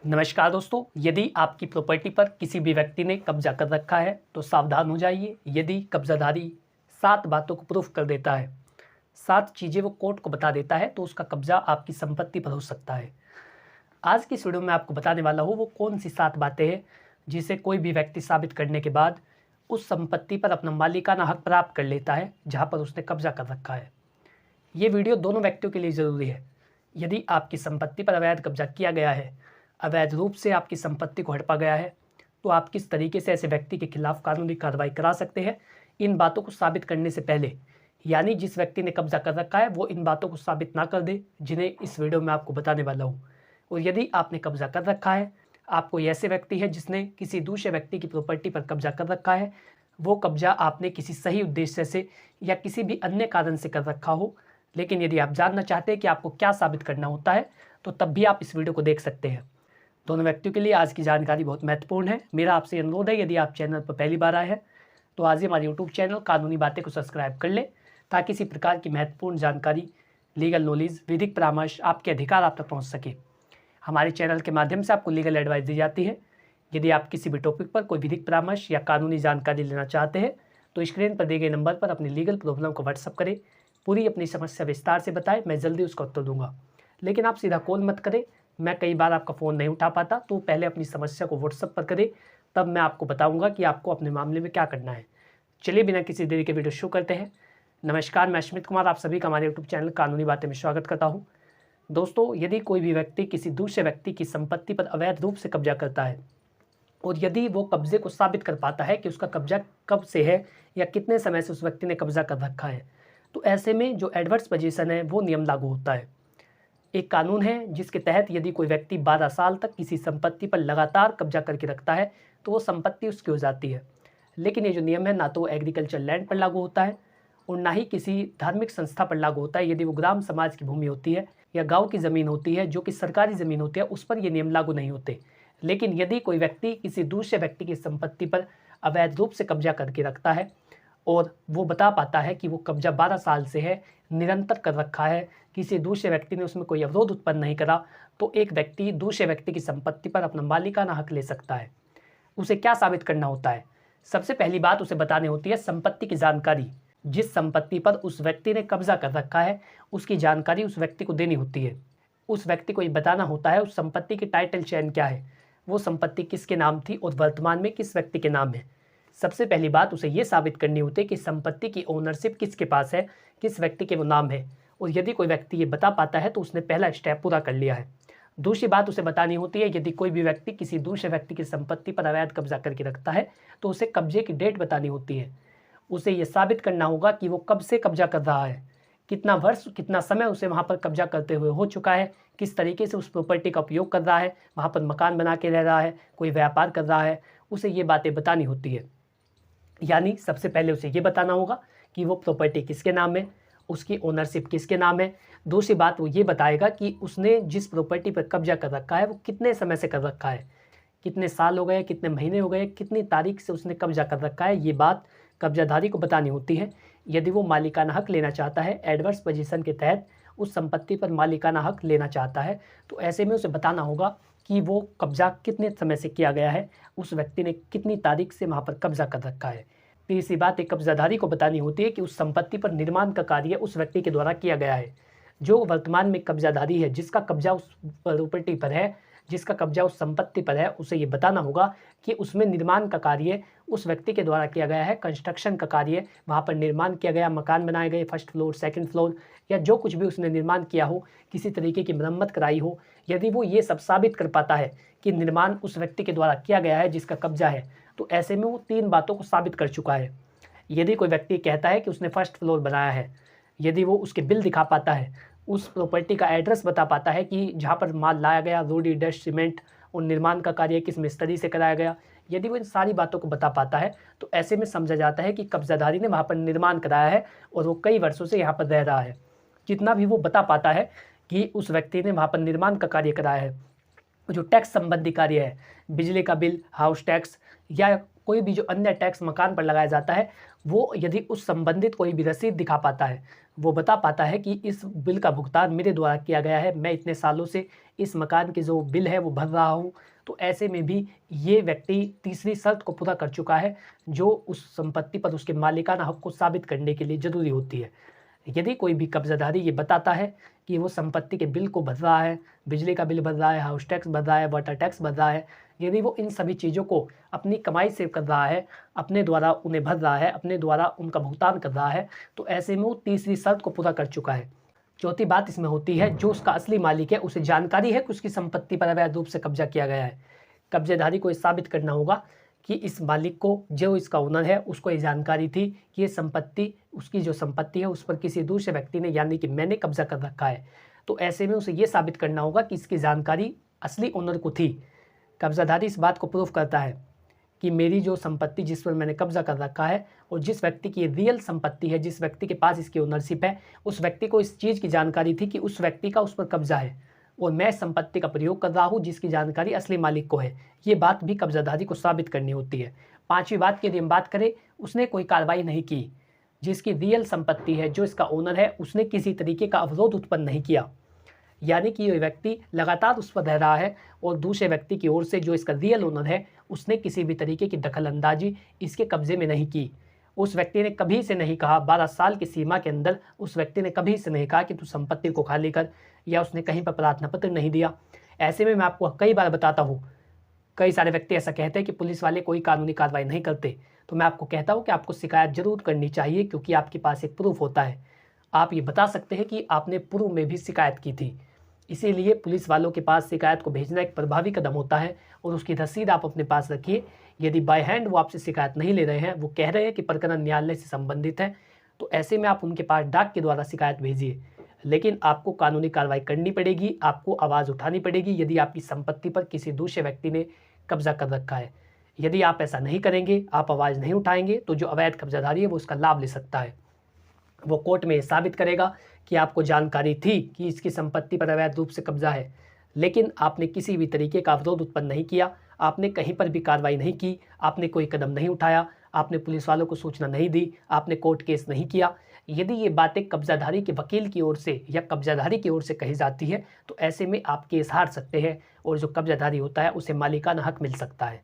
नमस्कार दोस्तों, यदि आपकी प्रॉपर्टी पर किसी भी व्यक्ति ने कब्जा कर रखा है तो सावधान हो जाइए। यदि कब्जाधारी 7 बातों को प्रूफ कर देता है, 7 चीज़ें वो कोर्ट को बता देता है, तो उसका कब्जा आपकी संपत्ति पर हो सकता है। आज की इस वीडियो में आपको बताने वाला हूँ वो कौन सी 7 बातें हैं जिसे कोई भी व्यक्ति साबित करने के बाद उस संपत्ति पर अपना मालिकाना हक प्राप्त कर लेता है जहाँ पर उसने कब्जा कर रखा है। ये वीडियो दोनों व्यक्तियों के लिए ज़रूरी है। यदि आपकी संपत्ति पर अवैध कब्जा किया गया है, अवैध रूप से आपकी संपत्ति को हड़पा गया है, तो आप किस तरीके से ऐसे व्यक्ति के खिलाफ कानूनी कार्रवाई करा सकते हैं इन बातों को साबित करने से पहले। यानी जिस व्यक्ति ने कब्जा कर रखा है वो इन बातों को साबित ना कर दे जिन्हें इस वीडियो में आपको बताने वाला हूँ। और यदि आपने कब्जा कर रखा है, आप कोई ऐसे व्यक्ति है जिसने किसी दूसरे व्यक्ति की प्रॉपर्टी पर कब्जा कर रखा है, वो कब्जा आपने किसी सही उद्देश्य से या किसी भी अन्य कारण से कर रखा हो, लेकिन यदि आप जानना चाहते हैं कि आपको क्या साबित करना होता है तो तब भी आप इस वीडियो को देख सकते हैं। दोनों व्यक्तियों के लिए आज की जानकारी बहुत महत्वपूर्ण है। मेरा आपसे अनुरोध है, यदि आप चैनल पर पहली बार आए हैं तो आज ही हमारे यूट्यूब चैनल कानूनी बातें को सब्सक्राइब कर लें, ताकि इसी प्रकार की महत्वपूर्ण जानकारी, लीगल नॉलेज, विधिक परामर्श, आपके अधिकार आप तक पहुँच सके। हमारे चैनल के माध्यम से आपको लीगल एडवाइस दी जाती है। यदि आप किसी भी टॉपिक पर कोई विधिक परामर्श या कानूनी जानकारी लेना चाहते हैं तो स्क्रीन पर दिए गए नंबर पर अपनी लीगल प्रॉब्लम को व्हाट्सअप करें, पूरी अपनी समस्या विस्तार से बताएं, मैं जल्दी उसका उत्तर दूंगा। लेकिन आप सीधा कॉल मत करें, मैं कई बार आपका फ़ोन नहीं उठा पाता, तो पहले अपनी समस्या को व्हाट्सअप पर करें, तब मैं आपको बताऊंगा कि आपको अपने मामले में क्या करना है। चलिए बिना किसी देरी के वीडियो शुरू करते हैं। नमस्कार, मैं अश्मित कुमार आप सभी का हमारे यूट्यूब चैनल कानूनी बातें में स्वागत करता हूँ। दोस्तों, यदि कोई भी व्यक्ति किसी दूसरे व्यक्ति की संपत्ति पर अवैध रूप से कब्जा करता है और यदि वो कब्जे को साबित कर पाता है कि उसका कब्जा कब से है या कितने समय से उस व्यक्ति ने कब्जा कर रखा है, तो ऐसे में जो एडवर्स पोजीशन है वो नियम लागू होता है। एक कानून है जिसके तहत यदि कोई व्यक्ति 12 साल तक किसी संपत्ति पर लगातार कब्जा करके रखता है तो वो संपत्ति उसकी हो जाती है। लेकिन ये जो नियम है ना तो एग्रीकल्चर लैंड पर लागू होता है और ना ही किसी धार्मिक संस्था पर लागू होता है। यदि वो ग्राम समाज की भूमि होती है या गाँव की ज़मीन होती है जो कि सरकारी ज़मीन होती है, उस पर ये नियम लागू नहीं होते। लेकिन यदि कोई व्यक्ति किसी दूसरे व्यक्ति की संपत्ति पर अवैध रूप से कब्जा करके रखता है और वो बता पाता है कि वो कब्जा 12 साल से है, निरंतर कर रखा है, किसी दूसरे व्यक्ति ने उसमें कोई अवरोध उत्पन्न नहीं करा, तो एक व्यक्ति दूसरे व्यक्ति की संपत्ति पर अपना मालिकाना हक ले सकता है। उसे क्या साबित करना होता है? सबसे पहली बात उसे बतानी होती है संपत्ति की जानकारी। जिस संपत्ति पर उस व्यक्ति ने कब्जा कर रखा है उसकी जानकारी उस व्यक्ति को देनी होती है। उस व्यक्ति को ये बताना होता है उस संपत्ति की टाइटल चेन क्या है, वो संपत्ति किसके नाम थी और वर्तमान में किस व्यक्ति के नाम है। सबसे पहली बात उसे ये साबित करनी होती है कि संपत्ति की ओनरशिप किसके पास है, किस व्यक्ति के वो नाम है। और यदि कोई व्यक्ति ये बता पाता है तो उसने पहला स्टेप पूरा कर लिया है। दूसरी बात उसे बतानी होती है यदि कोई भी व्यक्ति किसी दूसरे व्यक्ति की संपत्ति पर अवैध कब्जा करके रखता है तो उसे कब्जे की डेट बतानी होती है। उसे ये साबित करना होगा कि वो कब से कब्जा कर रहा है, कितना वर्ष, कितना समय उसे वहाँ पर कब्जा करते हुए हो चुका है, किस तरीके से उस प्रॉपर्टी का उपयोग कर रहा है, वहाँ पर मकान बना के रह रहा है, कोई व्यापार कर रहा है, उसे ये बातें बतानी होती है। यानी सबसे पहले उसे ये बताना होगा कि वो प्रॉपर्टी किसके नाम है, उसकी ओनरशिप किसके नाम है। दूसरी बात वो ये बताएगा कि उसने जिस प्रॉपर्टी पर कब्जा कर रखा है वो कितने समय से कर रखा है, कितने साल हो गए, कितने महीने हो गए, कितनी तारीख से उसने कब्जा कर रखा है। ये बात कब्जाधारी को बतानी होती है। यदि वो मालिकाना हक लेना चाहता है, एडवर्स पोजीशन के तहत उस संपत्ति पर मालिकाना हक लेना चाहता है, तो ऐसे में उसे बताना होगा कि वो कब्जा कितने समय से किया गया है, उस व्यक्ति ने कितनी तारीख से वहाँ पर कब्जा कर रखा है। तीसरी बात एक कब्जाधारी को बतानी होती है कि उस संपत्ति पर निर्माण का कार्य उस व्यक्ति के द्वारा किया गया है। जो वर्तमान में कब्जाधारी है, जिसका कब्जा उस प्रॉपर्टी पर है, जिसका कब्जा उस संपत्ति पर है, उसे ये बताना होगा कि उसमें निर्माण का कार्य उस व्यक्ति के द्वारा किया गया है, कंस्ट्रक्शन का कार्य, वहाँ पर निर्माण किया गया, मकान बनाए गए, फर्स्ट फ्लोर, सेकंड फ्लोर, या जो कुछ भी उसने निर्माण किया हो, किसी तरीके की मरम्मत कराई हो। यदि वो ये सब साबित कर पाता है कि निर्माण उस व्यक्ति के द्वारा किया गया है जिसका कब्जा है, तो ऐसे में वो 3 बातों को साबित कर चुका है। यदि कोई व्यक्ति कहता है कि उसने फर्स्ट फ्लोर बनाया है, यदि वो उसके बिल दिखा पाता है, उस प्रॉपर्टी का एड्रेस बता पाता है कि जहाँ पर माल लाया गया, रोडी, डस्ट, सीमेंट और निर्माण का कार्य किस मिस्त्री से कराया गया, यदि वो इन सारी बातों को बता पाता है तो ऐसे में समझा जाता है कि कब्जाधारी ने वहाँ पर निर्माण कराया है और वो कई वर्षों से यहाँ पर रह रहा है। जितना भी वो बता पाता है कि उस व्यक्ति ने वहाँ पर निर्माण का कार्य कराया है, जो टैक्स संबंधी कार्य है, बिजली का बिल, हाउस टैक्स या कोई भी जो अन्य टैक्स मकान पर लगाया जाता है, वो यदि उस संबंधित कोई भी रसीद दिखा पाता है, वो बता पाता है कि इस बिल का भुगतान मेरे द्वारा किया गया है, मैं इतने सालों से इस मकान की जो बिल है वो भर रहा हूँ, तो ऐसे में भी ये व्यक्ति तीसरी शर्त को पूरा कर चुका है, जो उस संपत्ति पर उसके मालिकाना हक को साबित करने के लिए ज़रूरी होती है। यदि कोई भी कब्ज़ाधारी ये बताता है कि वो संपत्ति के बिल को भर रहा है, बिजली का बिल भर रहा है, हाउस टैक्स भर रहा है, वाटर टैक्स भर रहा है, यदि वो इन सभी चीज़ों को अपनी कमाई से कर रहा है, अपने द्वारा उन्हें भर रहा है, अपने द्वारा उनका भुगतान कर रहा है, तो ऐसे में वो तीसरी शर्त को पूरा कर चुका है। चौथी बात इसमें होती है, जो उसका असली मालिक है उसे जानकारी है कि उसकी संपत्ति पर अवैध रूप से कब्जा किया गया है। कब्जेदारी को ये साबित करना होगा कि इस मालिक को, जो इसका ओनर है, उसको ये जानकारी थी कि ये संपत्ति, उसकी जो संपत्ति है उस पर किसी दूसरे व्यक्ति ने, यानी कि मैंने कब्जा कर रखा है। तो ऐसे में उसे ये साबित करना होगा कि इसकी जानकारी असली ओनर को थी। कब्जाधारी इस बात को प्रूफ करता है कि मेरी जो संपत्ति जिस पर मैंने कब्जा कर रखा है और जिस व्यक्ति की रियल संपत्ति है, जिस व्यक्ति के पास इसकी ओनरशिप है, उस व्यक्ति को इस चीज़ की जानकारी थी कि उस व्यक्ति का उस पर कब्जा है और मैं संपत्ति का प्रयोग कर रहा हूँ जिसकी जानकारी असली मालिक को है। ये बात भी कब्जाधारी को साबित करनी होती है। पांचवी बात की यदि हम बात करें, उसने कोई कार्रवाई नहीं की, जिसकी रियल संपत्ति है, जो इसका ओनर है, उसने किसी तरीके का अवरोध उत्पन्न नहीं किया, यानी कि ये व्यक्ति लगातार उस पर रह रहा है और दूसरे व्यक्ति की ओर से, जो इसका रियल ओनर है, उसने किसी भी तरीके की दखलंदाजी इसके कब्जे में नहीं की। उस व्यक्ति ने कभी से नहीं कहा, 12 साल की सीमा के अंदर उस व्यक्ति ने कभी से नहीं कहा कि तू संपत्ति को खाली कर, या उसने कहीं पर प्रार्थना पत्र नहीं दिया। ऐसे में मैं आपको कई बार बताता हूँ, कई सारे व्यक्ति ऐसा कहते हैं कि पुलिस वाले कोई कानूनी कार्रवाई नहीं करते, तो मैं आपको कहता हूँ कि आपको शिकायत जरूर करनी चाहिए, क्योंकि आपके पास एक प्रूफ होता है। आप ये बता सकते हैं कि आपने पूर्व में भी शिकायत की थी। इसीलिए पुलिस वालों के पास शिकायत को भेजना एक प्रभावी कदम होता है और उसकी रसीद आप अपने पास रखिए। यदि बाय हैंड वो आपसे शिकायत नहीं ले रहे हैं, वो कह रहे हैं कि प्रकरण न्यायालय से संबंधित है, तो ऐसे में आप उनके पास डाक के द्वारा शिकायत भेजिए। लेकिन आपको कानूनी कार्रवाई करनी पड़ेगी, आपको आवाज़ उठानी पड़ेगी यदि आपकी संपत्ति पर किसी दूसरे व्यक्ति ने कब्जा कर रखा है। यदि आप ऐसा नहीं करेंगे, आप आवाज़ नहीं उठाएंगे, तो जो अवैध कब्जाधारी है वो उसका लाभ ले सकता है। वो कोर्ट में साबित करेगा कि आपको जानकारी थी कि इसकी संपत्ति पर अवैध रूप से कब्जा है, लेकिन आपने किसी भी तरीके का अवरोध उत्पन्न नहीं किया, आपने कहीं पर भी कार्रवाई नहीं की, आपने कोई कदम नहीं उठाया, आपने पुलिस वालों को सूचना नहीं दी, आपने कोर्ट केस नहीं किया। यदि ये बातें कब्जाधारी के वकील की ओर से या कब्जाधारी की ओर से कही जाती है, तो ऐसे में आप केस हार सकते हैं और जो कब्जाधारी होता है उसे मालिकाना हक मिल सकता है।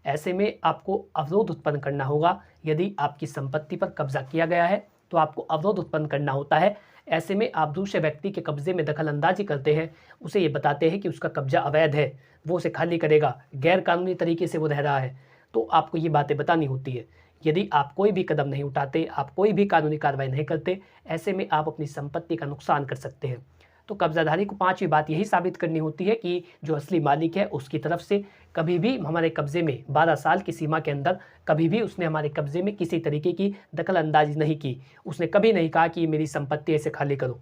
ऐसे में आपको अवरोध उत्पन्न करना होगा। यदि आपकी संपत्ति पर कब्जा किया गया है तो आपको अवरोध उत्पन्न करना होता है। ऐसे में आप दूसरे व्यक्ति के कब्जे में दखल अंदाजी करते हैं, उसे ये बताते हैं कि उसका कब्जा अवैध है, वो उसे खाली करेगा, गैर कानूनी तरीके से वो रह रहा है, तो आपको ये बातें बतानी होती है। यदि आप कोई भी कदम नहीं उठाते, आप कोई भी कानूनी कार्रवाई नहीं करते, ऐसे में आप अपनी संपत्ति का नुकसान कर सकते हैं। तो कब्जाधारी को पांचवी बात यही साबित करनी होती है कि जो असली मालिक है उसकी तरफ से कभी भी हमारे कब्जे में 12 साल की सीमा के अंदर कभी भी उसने हमारे कब्जे में किसी तरीके की दखल अंदाजी नहीं की। उसने कभी नहीं कहा कि मेरी संपत्ति ऐसे खाली करो।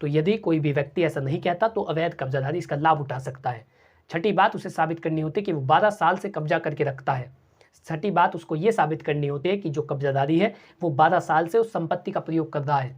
तो यदि कोई भी व्यक्ति ऐसा नहीं कहता तो अवैध कब्जाधारी इसका लाभ उठा सकता है। छठी बात उसे साबित करनी होती है कि वो 12 साल से कब्जा करके रखता है। छठी बात उसको ये साबित करनी होती है कि जो कब्जाधारी है वो 12 साल से उस संपत्ति का प्रयोग कर रहा है,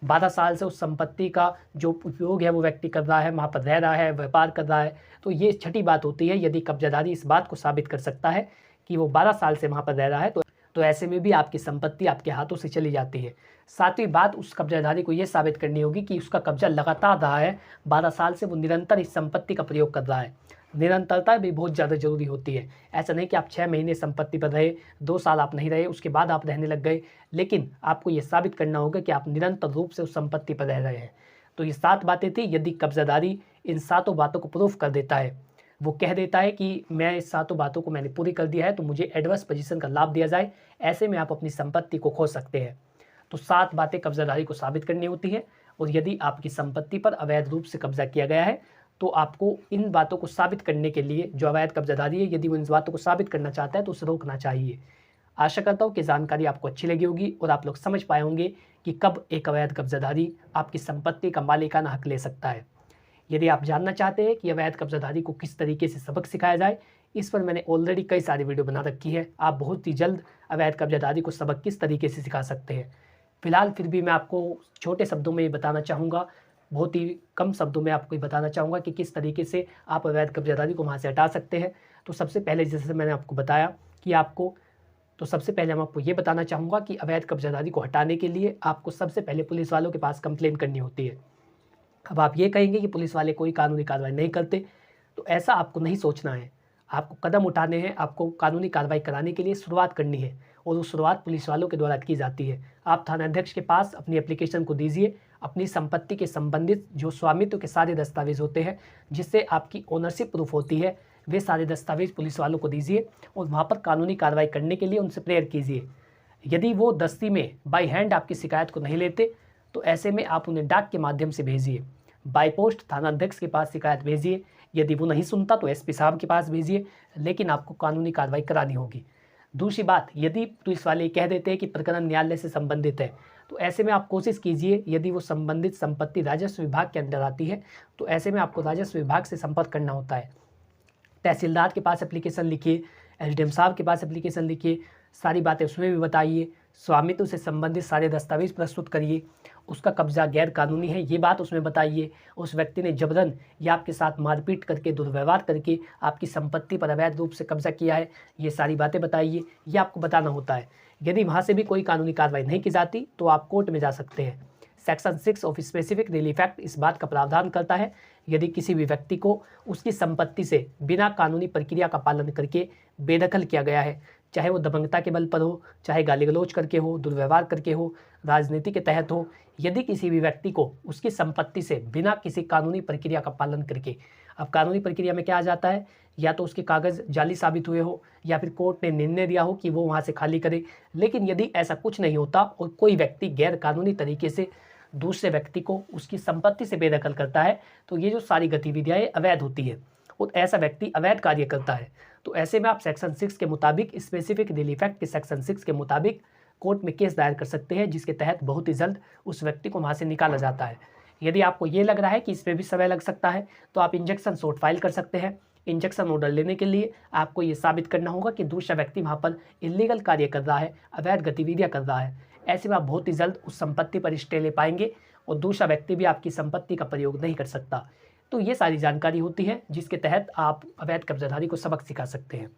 12 साल से उस संपत्ति का जो उपयोग है वो व्यक्ति कर रहा है, वहाँ पर रह रहा है, व्यापार कर रहा है। तो ये छठी बात होती है। यदि कब्जाधारी इस बात को साबित कर सकता है कि वो 12 साल से वहाँ पर रह रहा है, तो ऐसे में भी आपकी संपत्ति आपके हाथों से चली जाती है। सातवीं बात उस कब्जाधारी को ये साबित करनी होगी कि उसका कब्जा लगातार रहा है, 12 साल से वो निरंतर इस संपत्ति का प्रयोग कर रहा है। निरंतरता भी बहुत ज़्यादा जरूरी होती है। ऐसा नहीं कि आप 6 महीने संपत्ति पर रहे, 2 साल आप नहीं रहे, उसके बाद आप रहने लग गए, लेकिन आपको ये साबित करना होगा कि आप निरंतर रूप से उस संपत्ति पर रह रहे हैं। तो ये 7 बातें थी। यदि कब्जाधारी इन 7 बातों को प्रूफ कर देता है, वो कह देता है कि मैं इस 7 बातों को मैंने पूरी कर दिया है, तो मुझे एडवर्स पोजीशन का लाभ दिया जाए, ऐसे में आप अपनी संपत्ति को खो सकते हैं। तो 7 बातें कब्जाधारी को साबित करनी होती है। और यदि आपकी संपत्ति पर अवैध रूप से कब्जा किया गया है, तो आपको इन बातों को साबित करने के लिए, जो अवैध कब्जाधारी है, यदि वो इन बातों को साबित करना चाहता है तो उसे रोकना चाहिए। आशा करता हूँ कि जानकारी आपको अच्छी लगी होगी और आप लोग समझ पाए होंगे कि कब एक अवैध कब्जाधारी आपकी संपत्ति का मालिकाना हक ले सकता है। यदि आप जानना चाहते हैं कि अवैध कब्जाधारी को किस तरीके से सबक सिखाया जाए, इस पर मैंने ऑलरेडी कई सारी वीडियो बना रखी है। आप बहुत ही जल्द अवैध कब्जाधारी को सबक किस तरीके से सिखा सकते हैं। फिलहाल फिर भी मैं आपको छोटे शब्दों में ये बताना चाहूँगा, बहुत ही कम शब्दों में आपको ये बताना चाहूँगा कि किस तरीके से आप अवैध कब्जाधारी को वहाँ से हटा सकते हैं। तो सबसे पहले, जैसे मैंने आपको बताया कि आपको तो सबसे पहले मैं आपको ये बताना चाहूँगा कि अवैध कब्जाधारी को हटाने के लिए आपको सबसे पहले पुलिस वालों के पास कंप्लेन करनी होती है। अब आप ये कहेंगे कि पुलिस वाले कोई कानूनी कार्रवाई नहीं करते, तो ऐसा आपको नहीं सोचना है। आपको कदम उठाने हैं, आपको कानूनी कार्रवाई कराने के लिए शुरुआत करनी है और वो शुरुआत पुलिस वालों के द्वारा की जाती है। आप थानाध्यक्ष के पास अपनी एप्लीकेशन को दीजिए, अपनी संपत्ति के संबंधित जो स्वामित्व के सारे दस्तावेज होते हैं, जिससे आपकी ओनरशिप प्रूफ होती है, वे सारे दस्तावेज पुलिस वालों को दीजिए और वहाँ पर कानूनी कार्रवाई करने के लिए उनसे प्रेयर कीजिए। यदि वो दस्ती में बाय हैंड आपकी शिकायत को नहीं लेते, तो ऐसे में आप उन्हें डाक के माध्यम से भेजिए। बाय पोस्ट थानाध्यक्ष के पास शिकायत भेजिए। यदि वो नहीं सुनता तो एसपी साहब के पास भेजिए, लेकिन आपको कानूनी कार्रवाई करानी होगी। दूसरी बात, यदि पुलिस वाले कह देते हैं कि प्रकरण न्यायालय से संबंधित है, तो ऐसे में आप कोशिश कीजिए, यदि वो संबंधित संपत्ति राजस्व विभाग के अंदर आती है, तो ऐसे में आपको राजस्व विभाग से संपर्क करना होता है। तहसीलदार के पास एप्लीकेशन लिखिए, एसडीएम साहब के पास एप्लीकेशन लिखिए, सारी बातें उसमें भी बताइए, स्वामित्व से संबंधित सारे दस्तावेज प्रस्तुत करिए, उसका कब्जा गैर कानूनी है ये बात उसमें बताइए, उस व्यक्ति ने जबरन या आपके साथ मारपीट करके दुर्व्यवहार करके आपकी संपत्ति पर अवैध रूप से कब्जा किया है, ये सारी बातें बताइए, ये आपको बताना होता है। यदि वहाँ से भी कोई कानूनी कार्रवाई नहीं की जाती तो आप कोर्ट में जा सकते हैं। Section 6 of specific relief act इस बात का प्रावधान करता है, यदि किसी भी व्यक्ति को उसकी संपत्ति से बिना कानूनी प्रक्रिया का पालन करके बेदखल किया गया है, चाहे वो दबंगता के बल पर हो, चाहे गाली गलौज करके हो, दुर्व्यवहार करके हो, राजनीति के तहत हो, यदि किसी भी व्यक्ति को उसकी संपत्ति से बिना किसी कानूनी प्रक्रिया का पालन करके, अब कानूनी प्रक्रिया में क्या आ जाता है, या तो उसके कागज़ जाली साबित हुए हो या फिर कोर्ट ने निर्णय दिया हो कि वो वहाँ से खाली करे, लेकिन यदि ऐसा कुछ नहीं होता और कोई व्यक्ति गैर कानूनी तरीके से दूसरे व्यक्ति को उसकी संपत्ति से बेदखल करता है, तो ये जो सारी गतिविधियाँ अवैध होती है और ऐसा व्यक्ति अवैध कार्य करता है, तो ऐसे में आप सेक्शन 6 के मुताबिक स्पेसिफिक रिलीफ एक्ट के सेक्शन 6 के मुताबिक कोर्ट में केस दायर कर सकते हैं, जिसके तहत बहुत ही जल्द उस व्यक्ति को वहाँ से निकाला जाता है। यदि आपको ये लग रहा है कि इसमें भी समय लग सकता है, तो आप इंजेक्शन शॉट फाइल कर सकते हैं। इंजेक्शन ऑर्डर लेने के लिए आपको ये साबित करना होगा कि दूसरा व्यक्ति वहाँ पर इलीगल कार्य कर रहा है, अवैध गतिविधियाँ कर रहा है। ऐसे में आप बहुत ही जल्द उस संपत्ति पर स्टे ले पाएंगे और दूसरा व्यक्ति भी आपकी संपत्ति का प्रयोग नहीं कर सकता। तो ये सारी जानकारी होती है जिसके तहत आप अवैध कब्जाधारी को सबक सिखा सकते हैं।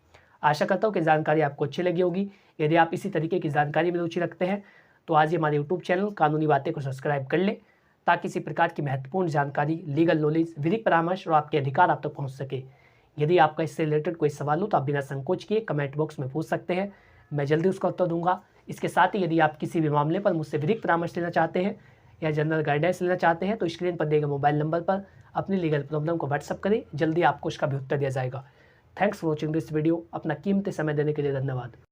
आशा करता हूँ कि जानकारी आपको अच्छी लगी होगी। यदि आप इसी तरीके की जानकारी में रुचि रखते हैं तो आज ही हमारे यूट्यूब चैनल कानूनी बातें को सब्सक्राइब कर लें, ताकि इसी प्रकार की महत्वपूर्ण जानकारी, लीगल नॉलेज, विधिक परामर्श और आपके अधिकार आप तक पहुँच सके। यदि आपका इससे रिलेटेड कोई सवाल हो तो आप बिना संकोच किए कमेंट बॉक्स में पूछ सकते हैं, मैं जल्दी उसका उत्तर दूंगा। इसके साथ ही यदि आप किसी भी मामले पर मुझसे विधिक परामर्श लेना चाहते हैं या जनरल गाइडेंस लेना चाहते हैं तो स्क्रीन पर दिए गए मोबाइल नंबर पर अपनी लीगल प्रॉब्लम को व्हाट्सअप करें, जल्दी आपको उसका भी उत्तर दिया जाएगा। Thanks for watching this video. अपना कीमती समय देने के लिए धन्यवाद।